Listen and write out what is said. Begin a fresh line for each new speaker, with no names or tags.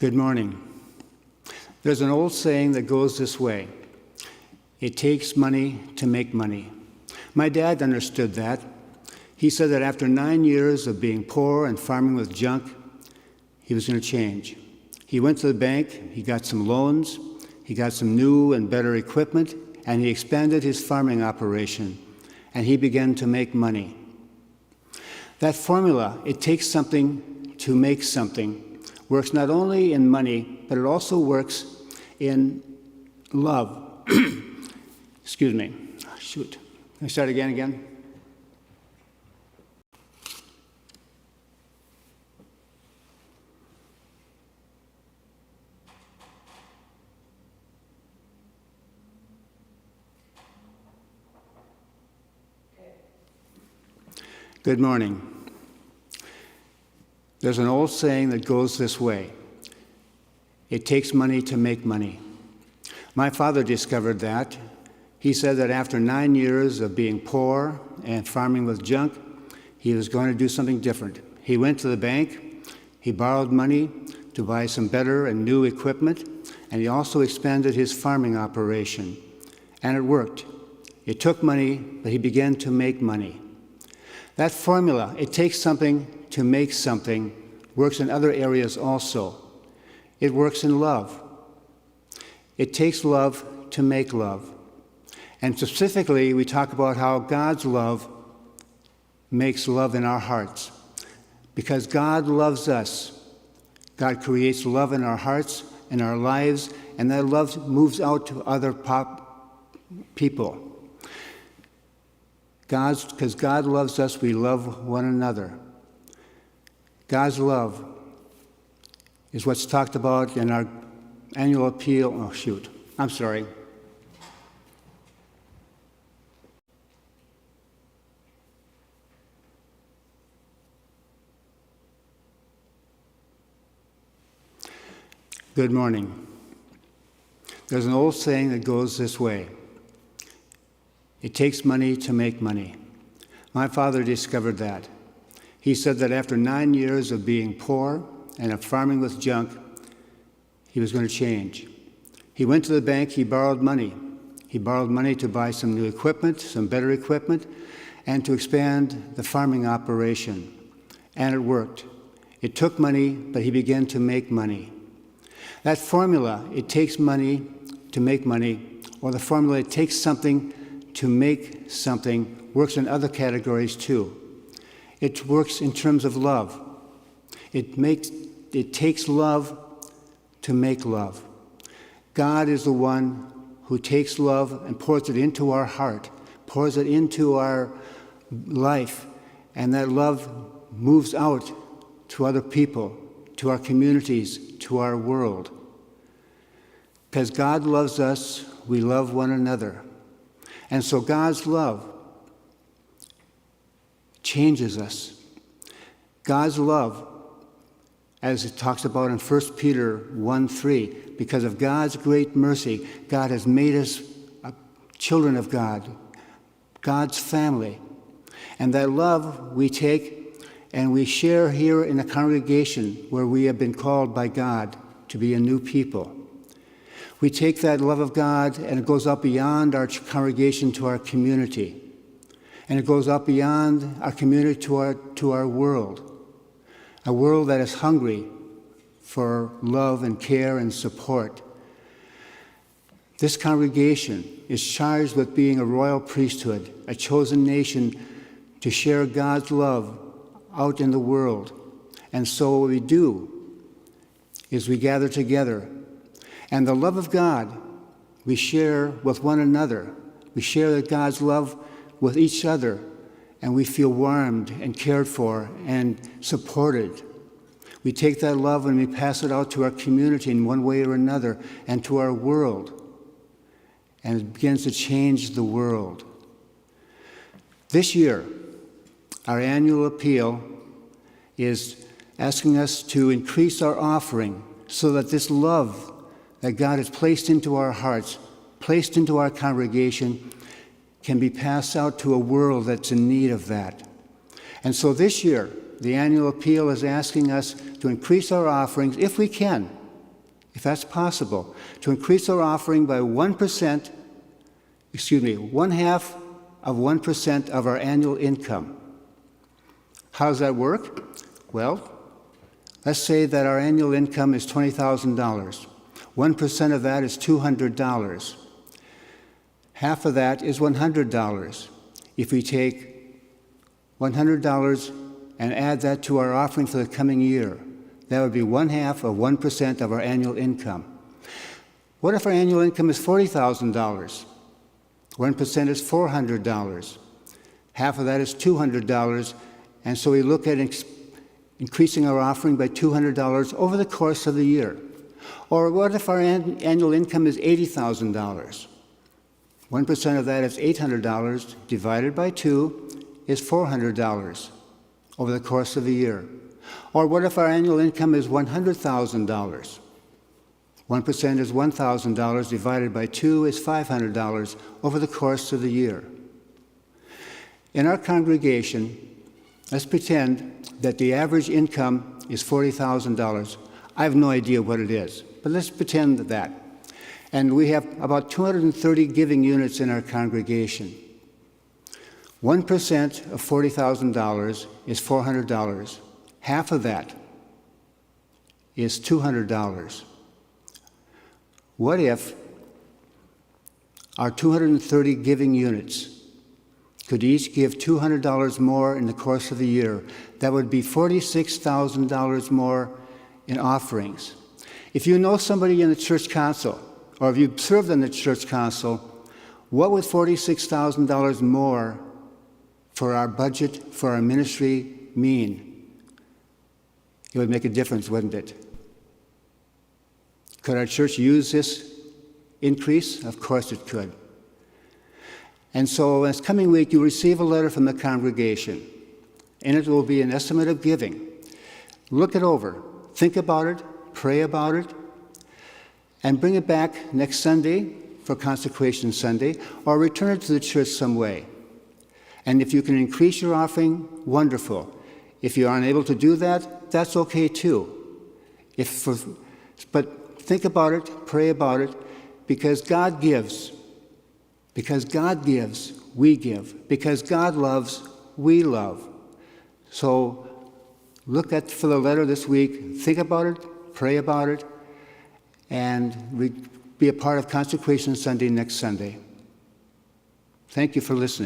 Good morning. There's an old saying that goes this way: it takes money to make money. My dad understood that. He said that after 9 years of being poor and farming with junk, he was going to change. He went to the bank, he got some loans, he got some new and better equipment, and he expanded his farming operation, and he began to make money. That formula, it takes something to make something, works not only in money, but it also works in love. Excuse me. Shoot. Can I start again? Good morning. There's an old saying that goes this way: it takes money to make money. My father discovered that. He said that after 9 years of being poor and farming with junk, he was going to do something different. He went to the bank, he borrowed money to buy some better and new equipment, and he also expanded his farming operation. And it worked. It took money, but he began to make money. That formula, it takes something to make something, works in other areas also. It works in love. It takes love to make love. And specifically, we talk about how God's love makes love in our hearts. Because God loves us. God creates love in our hearts and our lives, and that love moves out to other people. Because God loves us, we love one another. God's love is what's talked about in our annual appeal. Oh, shoot. I'm sorry. Good morning. There's an old saying that goes this way: it takes money to make money. My father discovered that. He said that after 9 years of being poor and of farming with junk, he was going to change. He went to the bank, he borrowed money. He borrowed money to buy some new equipment, some better equipment, and to expand the farming operation. And it worked. It took money, but he began to make money. That formula, it takes money to make money, or the formula, it takes something to make something, works in other categories too. It works in terms of love. It takes love to make love. God is the one who takes love and pours it into our heart, pours it into our life, and that love moves out to other people, to our communities, to our world. Because God loves us, we love one another. And so God's love changes us. God's love, as it talks about in 1 Peter 1:3, because of God's great mercy, God has made us children of God, God's family. And that love we take and we share here in a congregation where we have been called by God to be a new people. We take that love of God and it goes up beyond our congregation to our community. And it goes up beyond our community to our world. A world that is hungry for love and care and support. This congregation is charged with being a royal priesthood, a chosen nation to share God's love out in the world. And so what we do is we gather together. And the love of God we share with one another. We share God's love with each other, and we feel warmed and cared for and supported. We take that love and we pass it out to our community in one way or another and to our world. And it begins to change the world. This year, our annual appeal is asking us to increase our offering so that this love that God has placed into our hearts, placed into our congregation, can be passed out to a world that's in need of that. And so this year, the annual appeal is asking us to increase our offerings, if we can, if that's possible, to increase our offering by 1%, one half of 1% of our annual income. How does that work? Well, let's say that our annual income is $20,000. 1% of that is $200. Half of that is $100. If we take $100 and add that to our offering for the coming year, that would be one half of 1% of our annual income. What if our annual income is $40,000? 1% is $400. Half of that is $200, and so we look at increasing our offering by $200 over the course of the year. Or what if our annual income is $80,000? 1% of that is $800, divided by 2 is $400 over the course of the year. Or what if our annual income is $100,000? 1% is $1,000, divided by 2 is $500 over the course of the year. In our congregation, let's pretend that the average income is $40,000. I have no idea what it is, but let's pretend that. And we have about 230 giving units in our congregation. 1% of $40,000 is $400. Half of that is $200. What if our 230 giving units could each give $200 more in the course of the year? That would be $46,000 more in offerings. If you know somebody in the church council, or if you've served in the church council, what would $46,000 more for our budget, for our ministry mean? It would make a difference, wouldn't it? Could our church use this increase? Of course it could. And so this coming week, you'll receive a letter from the congregation. In it will be an estimate of giving. Look it over. Think about it. Pray about it. And bring it back next Sunday for Consecration Sunday, or return it to the church some way. And if you can increase your offering, wonderful. If you are unable to do that, that's okay too. But think about it, pray about it, because God gives. Because God gives, we give. Because God loves, we love. So look for the letter this week, think about it, pray about it, and be a part of Consecration Sunday next Sunday. Thank you for listening.